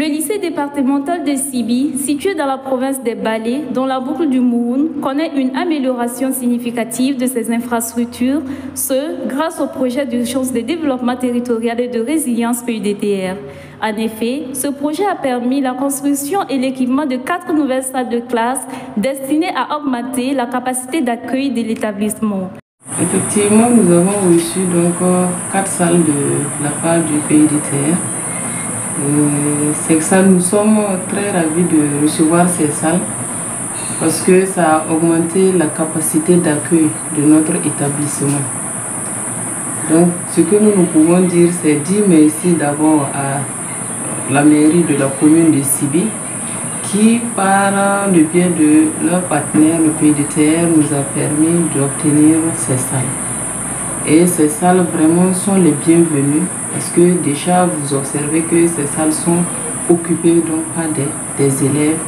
Le lycée départemental de Sibi, situé dans la province des Balais, dans la boucle du Mouhoun, connaît une amélioration significative de ses infrastructures, ce grâce au projet d'urgence de développement territorial et de résilience PUDTR. En effet, ce projet a permis la construction et l'équipement de 4 nouvelles salles de classe destinées à augmenter la capacité d'accueil de l'établissement. Effectivement, nous avons reçu donc 4 salles de la part du PUDTR. Ces salles, nous sommes très ravis de recevoir ces salles parce que ça a augmenté la capacité d'accueil de notre établissement. Donc, ce que nous pouvons dire, c'est dire merci d'abord à la mairie de la commune de Sibi qui, par le biais de leur partenaire, le PUDTR, nous a permis d'obtenir ces salles. Et ces salles vraiment sont les bienvenues parce que déjà vous observez que ces salles sont occupées donc par des élèves,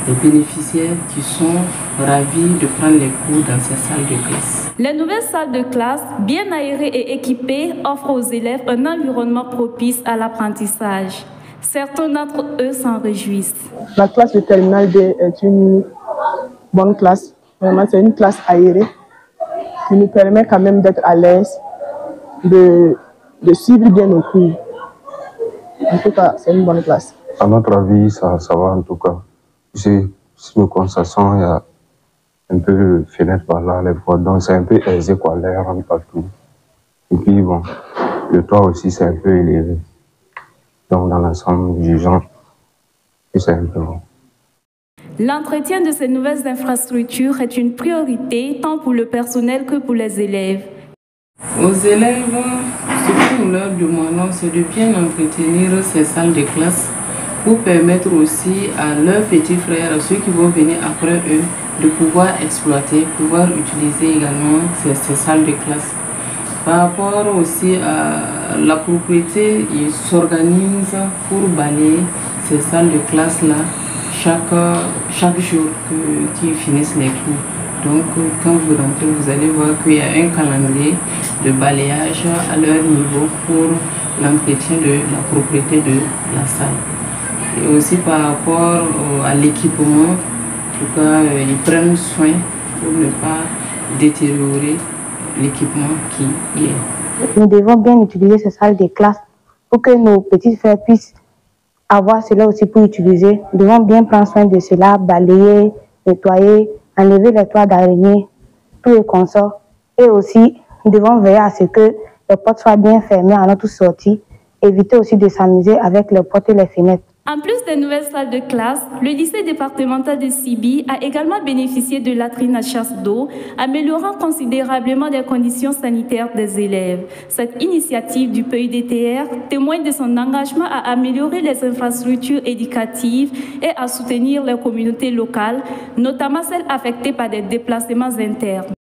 des bénéficiaires qui sont ravis de prendre les cours dans ces salles de classe. Les nouvelles salles de classe, bien aérées et équipées, offrent aux élèves un environnement propice à l'apprentissage. Certains d'entre eux s'en réjouissent. La classe de terminale D est une bonne classe. Vraiment, c'est une classe aérée qui nous permet quand même d'être à l'aise, de suivre bien nos cours. En tout cas, c'est une bonne classe. À notre avis, ça va en tout cas. Si nous constatons, il y a un peu de fenêtre par là, les portes, donc c'est un peu aisé, quoi, l'air rentre partout. Et puis bon, le toit aussi c'est un peu élevé. Donc dans l'ensemble du genre, c'est un peu bon. L'entretien de ces nouvelles infrastructures est une priorité tant pour le personnel que pour les élèves. Aux élèves, ce que nous leur demandons, c'est de bien entretenir ces salles de classe pour permettre aussi à leurs petits frères, à ceux qui vont venir après eux, de pouvoir exploiter, pouvoir utiliser également ces salles de classe. Par rapport aussi à la propriété, ils s'organisent pour balayer ces salles de classe-là chaque jour qu'ils finissent les cours. Donc, quand vous rentrez, vous allez voir qu'il y a un calendrier de balayage à leur niveau pour l'entretien de la propriété de la salle. Et aussi par rapport à l'équipement, en tout cas, ils prennent soin pour ne pas détériorer l'équipement qui y est. Nous devons bien utiliser ces salles de classe pour que nos petits frères puissent avoir cela aussi pour utiliser. Nous devons bien prendre soin de cela, balayer, nettoyer, enlever les toits d'araignée, tout le consort. Et aussi, nous devons veiller à ce que les portes soient bien fermées à notre sortie, éviter aussi de s'amuser avec les portes et les fenêtres. En plus des nouvelles salles de classe, le lycée départemental de Sibi a également bénéficié de latrines à chasse d'eau, améliorant considérablement les conditions sanitaires des élèves. Cette initiative du PUDTR témoigne de son engagement à améliorer les infrastructures éducatives et à soutenir les communautés locales, notamment celles affectées par des déplacements internes.